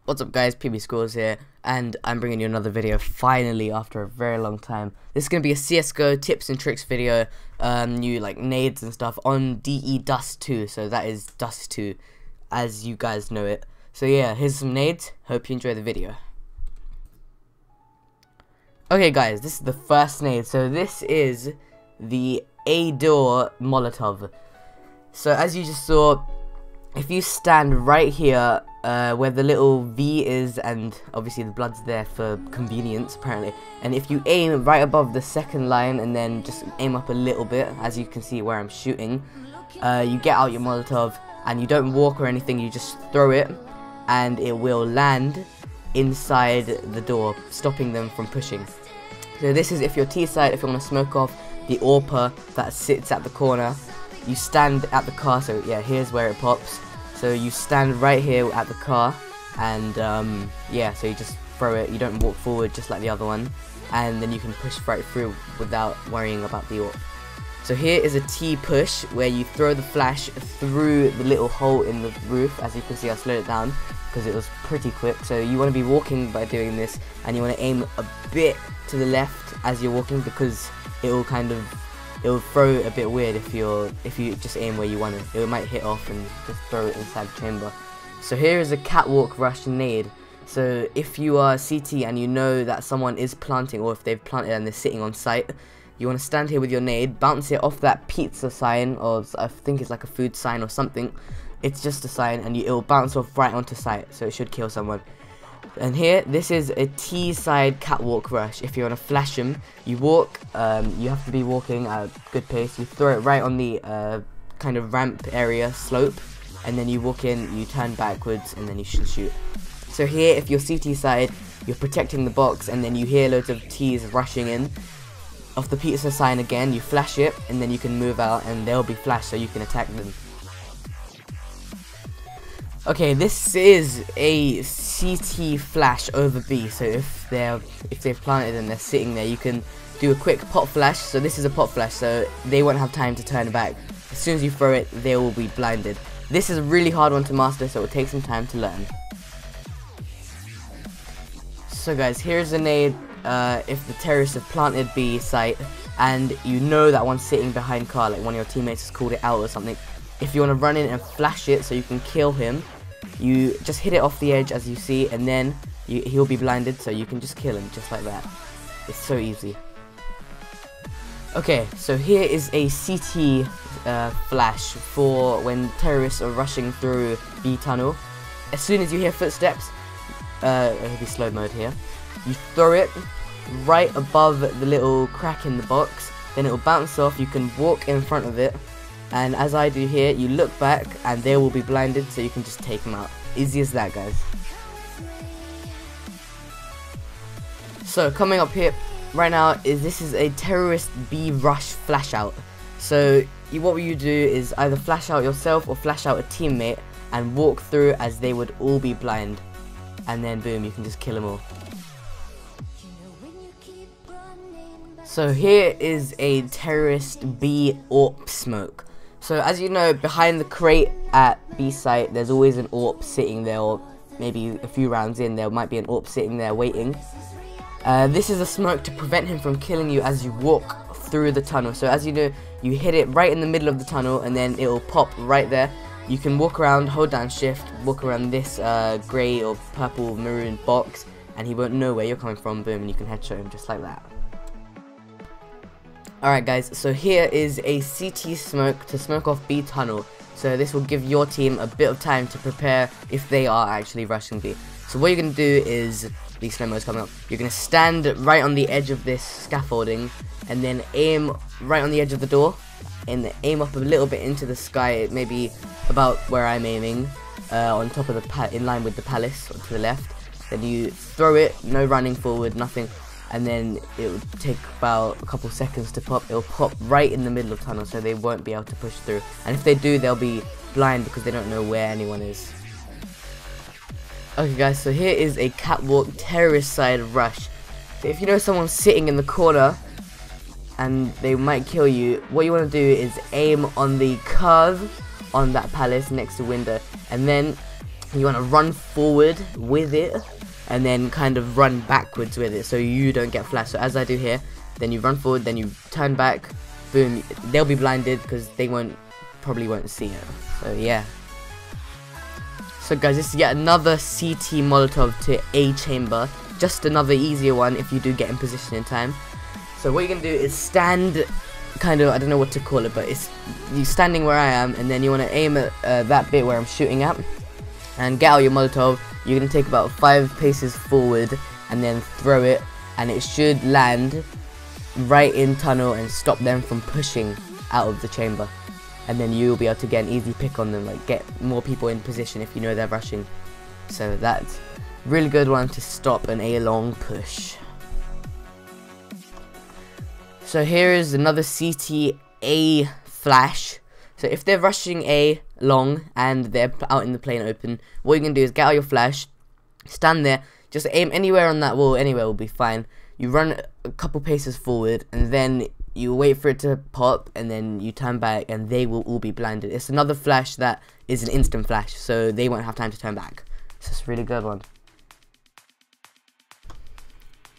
What's up guys, PB Schools here, and I'm bringing you another video finally after a very long time. This is going to be a CSGO tips and tricks video, new like nades and stuff on DE Dust 2, so that is Dust 2 as you guys know it. So yeah, here's some nades, hope you enjoy the video. Okay guys, this is the first nade, so this is the A-door Molotov. So as you just saw, if you stand right here where the little V is, and obviously the blood's there for convenience apparently, and if you aim right above the second line and then just aim up a little bit, as you can see where I'm shooting, you get out your Molotov and you don't walk or anything, you just throw it and it will land inside the door, stopping them from pushing. So this is if you're T-side, if you want to smoke off the AWPer that sits at the corner. You stand at the car, so yeah, here's where it pops. So you stand right here at the car, and yeah, so you just throw it, you don't walk forward just like the other one, and then you can push right through without worrying about the AWP. So here is a T push, where you throw the flash through the little hole in the roof. As you can see, I slowed it down because it was pretty quick. So you want to be walking by doing this, and you want to aim a bit to the left as you're walking, because it will throw a bit weird if you just aim where you want it. It might hit off and just throw it inside the chamber. So here is a catwalk rush nade. So if you are CT and you know that someone is planting, or if they've planted and they're sitting on site, you want to stand here with your nade, bounce it off that pizza sign, or I think it's like a food sign or something. It's just a sign, and it will bounce off right onto site, so it should kill someone. And here, this is a T-side catwalk rush. If you want to flash them, you walk, you have to be walking at a good pace. You throw it right on the kind of ramp area slope, and then you walk in, you turn backwards, and then you should shoot. So here, if you're CT side, you're protecting the box, and then you hear loads of T's rushing in. Off the pizza sign again, you flash it, and then you can move out, and they'll be flashed so you can attack them. Okay, this is a CT flash over B, so if they've planted and they're sitting there, you can do a quick pop flash. So this is a pop flash, so they won't have time to turn back. As soon as you throw it, they will be blinded. This is a really hard one to master, so it will take some time to learn. So guys, here's a nade if the terrorists have planted B site, and you know that one's sitting behind car, like one of your teammates has called it out or something. If you want to run in and flash it so you can kill him, you just hit it off the edge as you see, and then he'll be blinded, so you can just kill him just like that. It's so easy. Okay, so here is a CT flash for when terrorists are rushing through B tunnel. As soon as you hear footsteps, it'll be slow mode here, you throw it right above the little crack in the box, then it will bounce off. You can walk in front of it, and as I do here, you look back and they will be blinded, so you can just take them out. Easy as that, guys. So coming up here right now this is a terrorist B rush flash out. So what you do is either flash out yourself or flash out a teammate and walk through as they would all be blind, and then boom, you can just kill them all. So here is a terrorist B AWP smoke. So as you know, behind the crate at B site, there's always an AWP sitting there, or maybe a few rounds in, there might be an AWP sitting there waiting. This is a smoke to prevent him from killing you as you walk through the tunnel. So as you know, you hit it right in the middle of the tunnel, and then it will pop right there. You can walk around, hold down shift, walk around this grey or purple maroon box, and he won't know where you're coming from, boom, and you can headshot him just like that. Alright guys, so here is a CT smoke to smoke off B tunnel. So this will give your team a bit of time to prepare if they are actually rushing B. So what you're going to do is, these slow mo's coming up, you're going to stand right on the edge of this scaffolding, and then aim right on the edge of the door, and aim up a little bit into the sky, maybe about where I'm aiming, on top of the in line with the palace to the left. Then you throw it, no running forward, nothing. And then it will take about a couple seconds to pop. It'll pop right in the middle of the tunnel, so they won't be able to push through. And if they do, they'll be blind because they don't know where anyone is. Okay guys, so here is a catwalk terrorist side rush. So if you know someone's sitting in the corner and they might kill you, what you want to do is aim on the curve on that palace next to window, and then you want to run forward with it and then kind of run backwards with it so you don't get flashed. So as I do here, then you run forward, then you turn back, boom, they'll be blinded because they probably won't see it. So yeah. So guys, this is yet another CT Molotov to A chamber, just another easier one if you do get in position in time. So what you're going to do is stand, kind of, I don't know what to call it, but it's you standing where I am, and then you want to aim at that bit where I'm shooting at, and get out your Molotov. You're going to take about 5 paces forward, and then throw it, and it should land right in tunnel and stop them from pushing out of the chamber. And then you'll be able to get an easy pick on them, like get more people in position if you know they're rushing. So that's a really good one to stop an A-long push. So here is another CT A flash. So if they're rushing A long and they're out in the plain open, what you're going to do is get out your flash, stand there, just aim anywhere on that wall, anywhere will be fine. You run a couple paces forward, and then you wait for it to pop, and then you turn back, and they will all be blinded. It's another flash that is an instant flash, so they won't have time to turn back. So it's a really good one.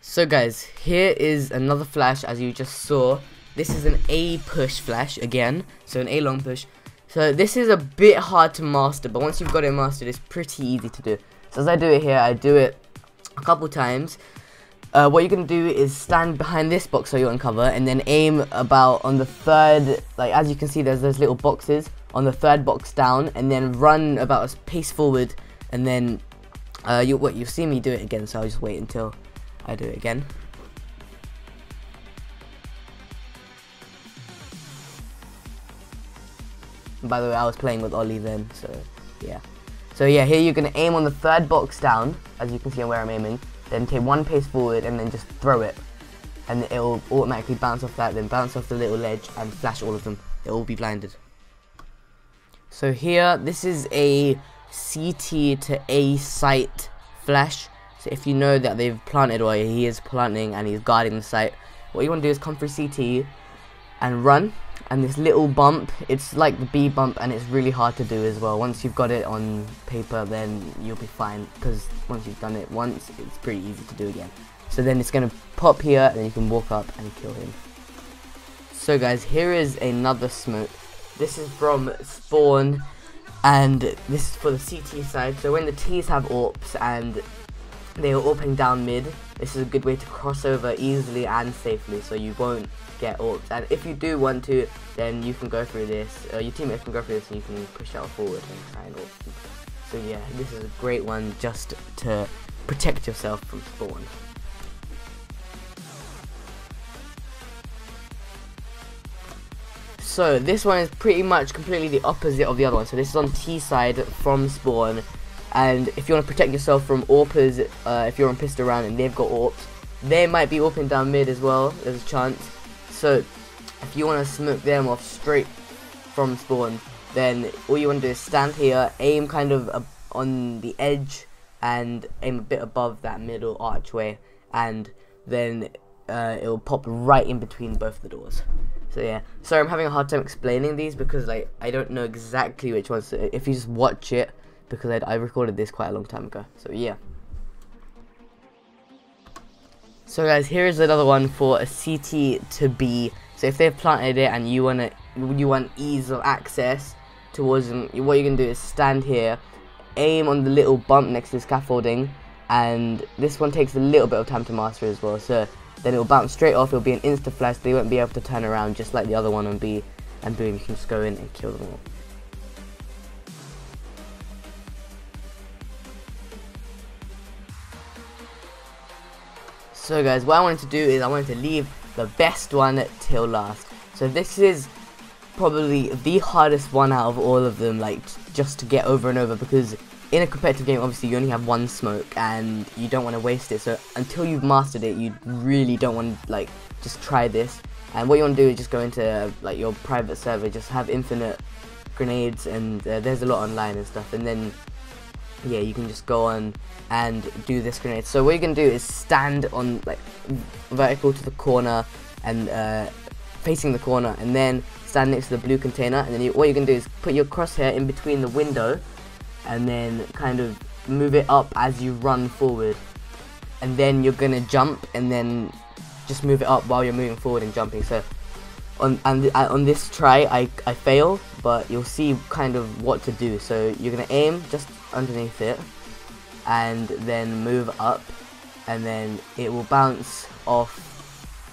So guys, here is another flash as you just saw. This is an A push flash again, so an A long push. So this is a bit hard to master, but once you've got it mastered, it's pretty easy to do. So as I do it here, I do it a couple times. What you're going to do is stand behind this box so you're on cover, and then aim about on the third, like as you can see there's those little boxes, on the third box down, and then run about a pace forward, and then you'll see me do it again, so I'll just wait until I do it again. And by the way, I was playing with Ollie then, so yeah. So yeah, here you're going to aim on the third box down, as you can see on where I'm aiming. Then take 1 pace forward and then just throw it, and it will automatically bounce off that, then bounce off the little ledge and flash all of them. They'll all be blinded. So here, this is a CT to A site flash. So if you know that they've planted, or he is planting and he's guarding the site, what you want to do is come through CT and run. And this little bump, it's like the B bump, and it's really hard to do as well. Once you've got it on paper, then you'll be fine, because once you've done it once, it's pretty easy to do again. So then it's going to pop here, and then you can walk up and kill him. So guys, here is another smoke. This is from spawn, and this is for the CT side. So when the T's have AWPs and they are AWPing down mid, this is a good way to cross over easily and safely, so you won't get AWPs. And if you do want to, then you can go through this, your teammates can go through this, and you can push out forward and try and AWP. So yeah, this is a great one just to protect yourself from spawn. So this one is pretty much completely the opposite of the other one. So this is on T side from spawn, and if you want to protect yourself from AWPers, if you're on pistol round and they've got AWPs, they might be AWPing down mid as well, there's a chance. So if you want to smoke them off straight from spawn, then all you want to do is stand here, aim kind of on the edge, and aim a bit above that middle archway, and then it will pop right in between both the doors. So yeah, sorry I'm having a hard time explaining these because like I don't know exactly which ones. So if you just watch it, because I recorded this quite a long time ago. So yeah. So guys, here is another one for a CT to B. So if they've planted it and you want ease of access towards them, what you're gonna do is stand here, aim on the little bump next to the scaffolding, and this one takes a little bit of time to master as well. So then it will bounce straight off. It'll be an insta flash. They won't be able to turn around, just like the other one on B, and boom, you can just go in and kill them all. So guys, what I wanted to do is I wanted to leave the best one till last. So this is probably the hardest one out of all of them, like just to get over and over, because in a competitive game obviously you only have one smoke and you don't want to waste it. So until you've mastered it, you really don't want to like just try this. And what you want to do is just go into like your private server, just have infinite grenades, and there's a lot online and stuff, and then yeah, you can just go on and do this grenade. So what you're gonna do is stand on like vertical to the corner and facing the corner, and then stand next to the blue container, and then what you're gonna do is put your crosshair in between the window and then kind of move it up as you run forward, and then you're gonna jump, and then just move it up while you're moving forward and jumping. So on this try I fail, but you'll see kind of what to do. So you're gonna aim just underneath it and then move up, and then it will bounce off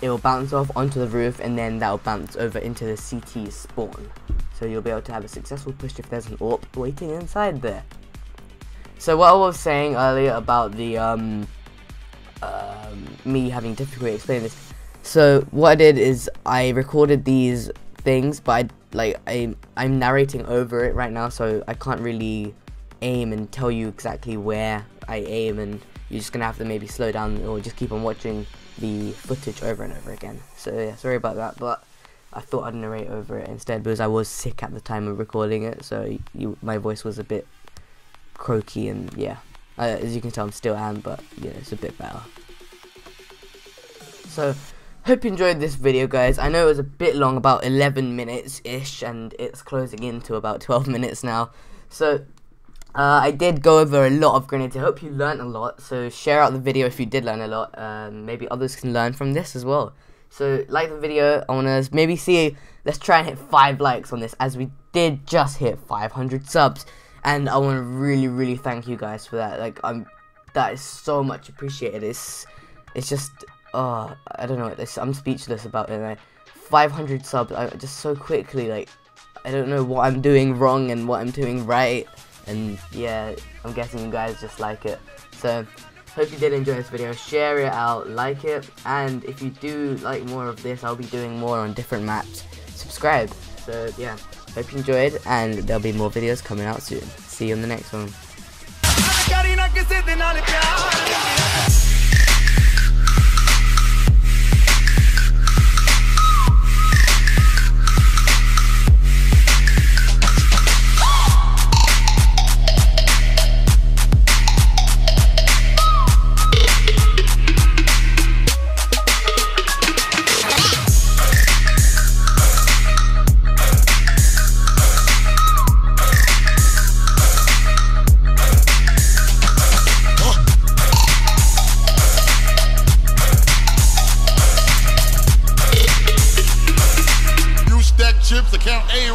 onto the roof, and then that will bounce over into the CT spawn. So you'll be able to have a successful push if there's an AWP waiting inside there. So what I was saying earlier about the me having difficulty explaining this. So what I did is I recorded these things, but I'm narrating over it right now, so I can't really aim and tell you exactly where I aim, and you're just gonna have to maybe slow down or just keep on watching the footage over and over again. So yeah, sorry about that, but I thought I'd narrate over it instead because I was sick at the time of recording it, so my voice was a bit croaky, and yeah, as you can tell, I'm still am, but yeah, it's a bit better. So hope you enjoyed this video, guys. I know it was a bit long, about 11 minutes ish, and it's closing into about 12 minutes now. So I did go over a lot of grenades. I hope you learned a lot, so share out the video if you did learn a lot. Maybe others can learn from this as well. So like the video. I want to maybe see, let's try and hit 5 likes on this, as we did just hit 500 subs, and I want to really thank you guys for that. Like, that is so much appreciated. It's just, oh, I don't know, I'm speechless about it. Like, 500 subs, just so quickly. Like, I don't know what I'm doing wrong and what I'm doing right, and yeah, I'm guessing you guys just like it. So hope you did enjoy this video. Share it out, like it, and if you do like more of this, I'll be doing more on different maps. Subscribe. So yeah, hope you enjoyed, and there'll be more videos coming out soon. See you in the next one. Chips account A